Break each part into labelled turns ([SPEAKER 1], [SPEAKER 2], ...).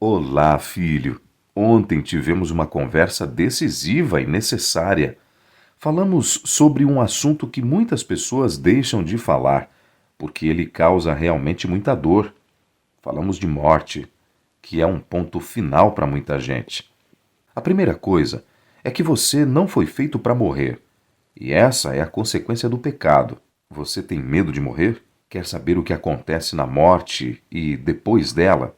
[SPEAKER 1] Olá, filho. Ontem tivemos uma conversa decisiva e necessária. Falamos sobre um assunto que muitas pessoas deixam de falar, porque ele causa realmente muita dor. Falamos de morte, que é um ponto final para muita gente. A primeira coisa é que você não foi feito para morrer, e essa é a consequência do pecado. Você tem medo de morrer? Quer saber o que acontece na morte e depois dela?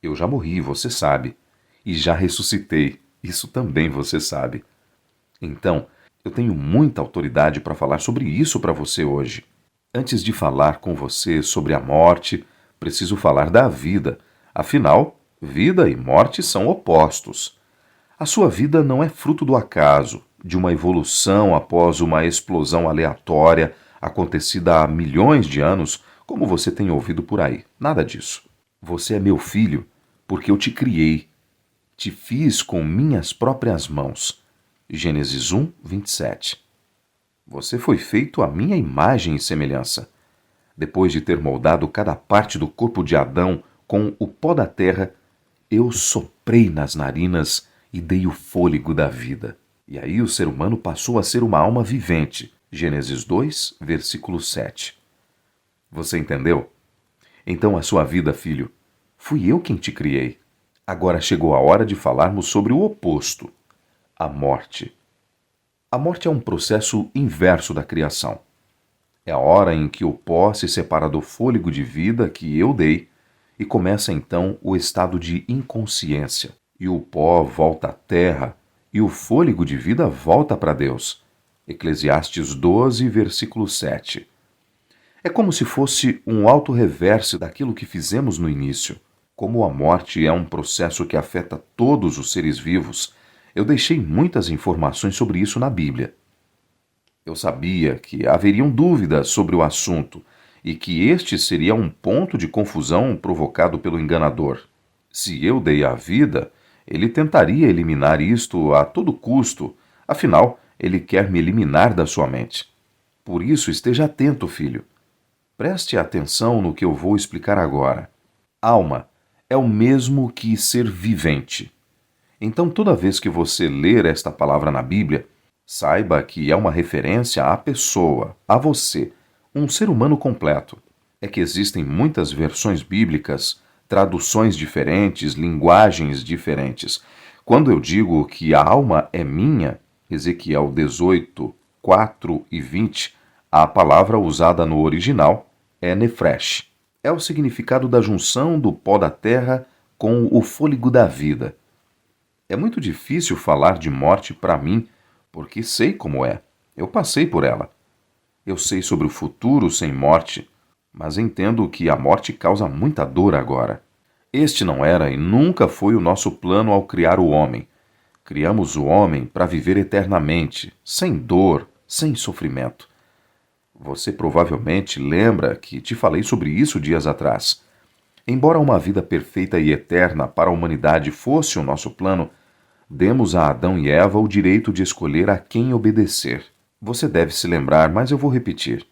[SPEAKER 1] Eu já morri, você sabe. E já ressuscitei, isso também você sabe. Então, eu tenho muita autoridade para falar sobre isso para você hoje. Antes de falar com você sobre a morte, preciso falar da vida. Afinal, vida e morte são opostos. A sua vida não é fruto do acaso, de uma evolução após uma explosão aleatória acontecida há milhões de anos, como você tem ouvido por aí. Nada disso. Você é meu filho porque eu te criei. Te fiz com minhas próprias mãos. Gênesis 1, 27. Você foi feito à minha imagem e semelhança. Depois de ter moldado cada parte do corpo de Adão com o pó da terra, eu soprei nas narinas e dei o fôlego da vida. E aí o ser humano passou a ser uma alma vivente. Gênesis 2, versículo 7. Você entendeu? Então a sua vida, filho, fui eu quem te criei. Agora chegou a hora de falarmos sobre o oposto, a morte. A morte é um processo inverso da criação. É a hora em que o pó se separa do fôlego de vida que eu dei e começa então o estado de inconsciência. E o pó volta à terra e o fôlego de vida volta para Deus. Eclesiastes 12, versículo 7. É como se fosse um auto-reverse daquilo que fizemos no início. Como a morte é um processo que afeta todos os seres vivos, eu deixei muitas informações sobre isso na Bíblia. Eu sabia que haveriam dúvidas sobre o assunto e que este seria um ponto de confusão provocado pelo enganador. Se eu dei a vida, ele tentaria eliminar isto a todo custo, afinal, ele quer me eliminar da sua mente. Por isso, esteja atento, filho. Preste atenção no que eu vou explicar agora. Alma é o mesmo que ser vivente. Então, toda vez que você ler esta palavra na Bíblia, saiba que é uma referência à pessoa, a você, um ser humano completo. É que existem muitas versões bíblicas, traduções diferentes, linguagens diferentes. Quando eu digo que a alma é minha, Ezequiel 18, 4 e 20, a palavra usada no original é nefresh. É o significado da junção do pó da terra com o fôlego da vida. É muito difícil falar de morte para mim, porque sei como é. Eu passei por ela. Eu sei sobre o futuro sem morte, mas entendo que a morte causa muita dor agora. Este não era e nunca foi o nosso plano ao criar o homem. Criamos o homem para viver eternamente, sem dor, sem sofrimento. Você provavelmente lembra que te falei sobre isso dias atrás. Embora uma vida perfeita e eterna para a humanidade fosse o nosso plano, demos a Adão e Eva o direito de escolher a quem obedecer. Você deve se lembrar, mas eu vou repetir.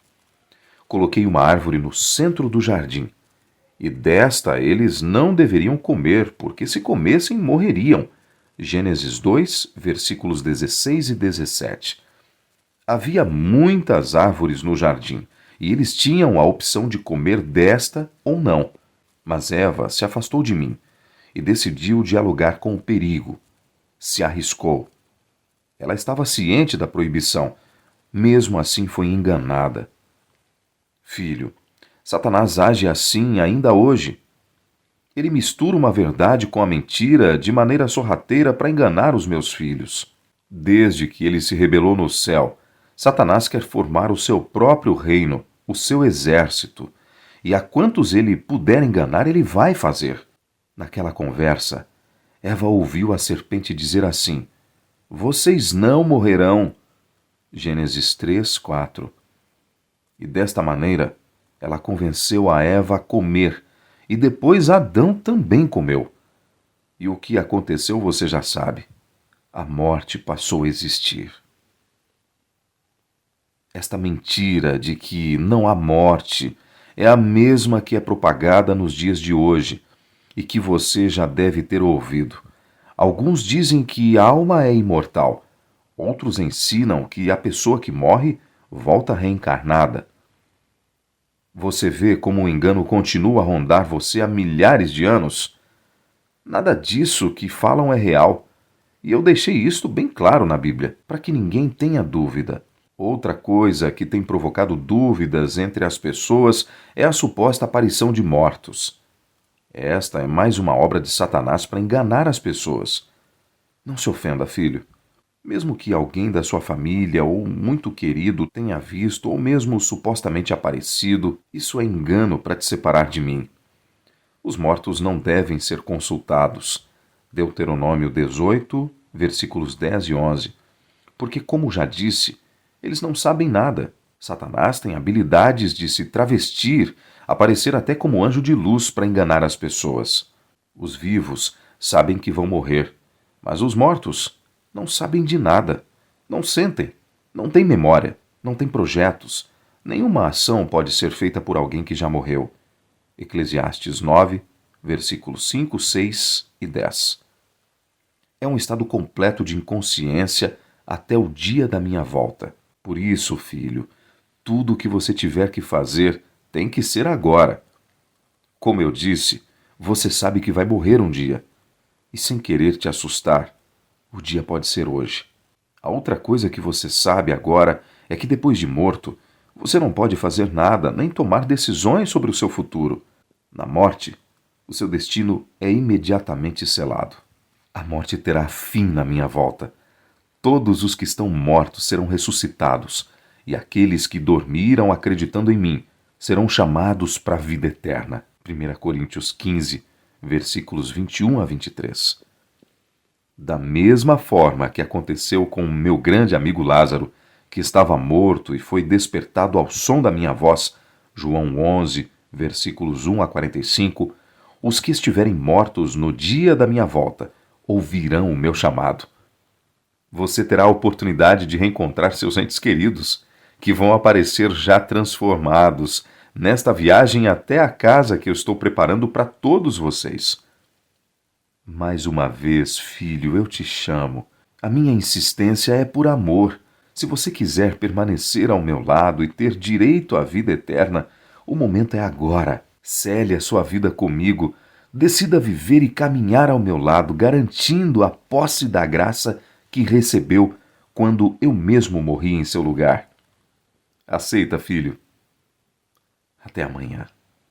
[SPEAKER 1] Coloquei uma árvore no centro do jardim, e desta eles não deveriam comer, porque se comessem, morreriam. Gênesis 2, versículos 16 e 17. Havia muitas árvores no jardim, e eles tinham a opção de comer desta ou não. Mas Eva se afastou de mim e decidiu dialogar com o perigo. Se arriscou. Ela estava ciente da proibição, mesmo assim foi enganada. Filho, Satanás age assim ainda hoje. Ele mistura uma verdade com a mentira de maneira sorrateira para enganar os meus filhos. Desde que ele se rebelou no céu, Satanás quer formar o seu próprio reino, o seu exército, e a quantos ele puder enganar, ele vai fazer. Naquela conversa, Eva ouviu a serpente dizer assim: Vocês não morrerão. Gênesis 3, 4. E desta maneira, ela convenceu a Eva a comer, e depois Adão também comeu. E o que aconteceu você já sabe. A morte passou a existir. Esta mentira de que não há morte é a mesma que é propagada nos dias de hoje, e que você já deve ter ouvido. Alguns dizem que a alma é imortal, outros ensinam que a pessoa que morre volta reencarnada. Você vê como o engano continua a rondar você há milhares de anos? Nada disso que falam é real, e eu deixei isto bem claro na Bíblia, para que ninguém tenha dúvida. Outra coisa que tem provocado dúvidas entre as pessoas é a suposta aparição de mortos. Esta é mais uma obra de Satanás para enganar as pessoas. Não se ofenda, filho. Mesmo que alguém da sua família ou muito querido tenha visto ou mesmo supostamente aparecido, isso é engano para te separar de mim. Os mortos não devem ser consultados. Deuteronômio 18, versículos 10 e 11. Porque, como já disse, eles não sabem nada. Satanás tem habilidades de se travestir, aparecer até como anjo de luz para enganar as pessoas. Os vivos sabem que vão morrer, mas os mortos não sabem de nada, não sentem, não têm memória, não têm projetos. Nenhuma ação pode ser feita por alguém que já morreu. Eclesiastes 9, versículos 5, 6 e 10. É um estado completo de inconsciência até o dia da minha volta. Por isso, filho, tudo o que você tiver que fazer tem que ser agora. Como eu disse, você sabe que vai morrer um dia. E sem querer te assustar, o dia pode ser hoje. A outra coisa que você sabe agora é que depois de morto, você não pode fazer nada nem tomar decisões sobre o seu futuro. Na morte, o seu destino é imediatamente selado. A morte terá fim na minha volta. Todos os que estão mortos serão ressuscitados, e aqueles que dormiram acreditando em mim serão chamados para a vida eterna. 1 Coríntios 15, versículos 21 a 23. Da mesma forma que aconteceu com o meu grande amigo Lázaro, que estava morto e foi despertado ao som da minha voz, João 11, versículos 1 a 45, os que estiverem mortos no dia da minha volta ouvirão o meu chamado. Você terá a oportunidade de reencontrar seus entes queridos, que vão aparecer já transformados nesta viagem até a casa que eu estou preparando para todos vocês. Mais uma vez, filho, eu te chamo. A minha insistência é por amor. Se você quiser permanecer ao meu lado e ter direito à vida eterna, o momento é agora. Cele a sua vida comigo. Decida viver e caminhar ao meu lado, garantindo a posse da graça que recebeu quando eu mesmo morri em seu lugar. Aceita, filho. Até amanhã.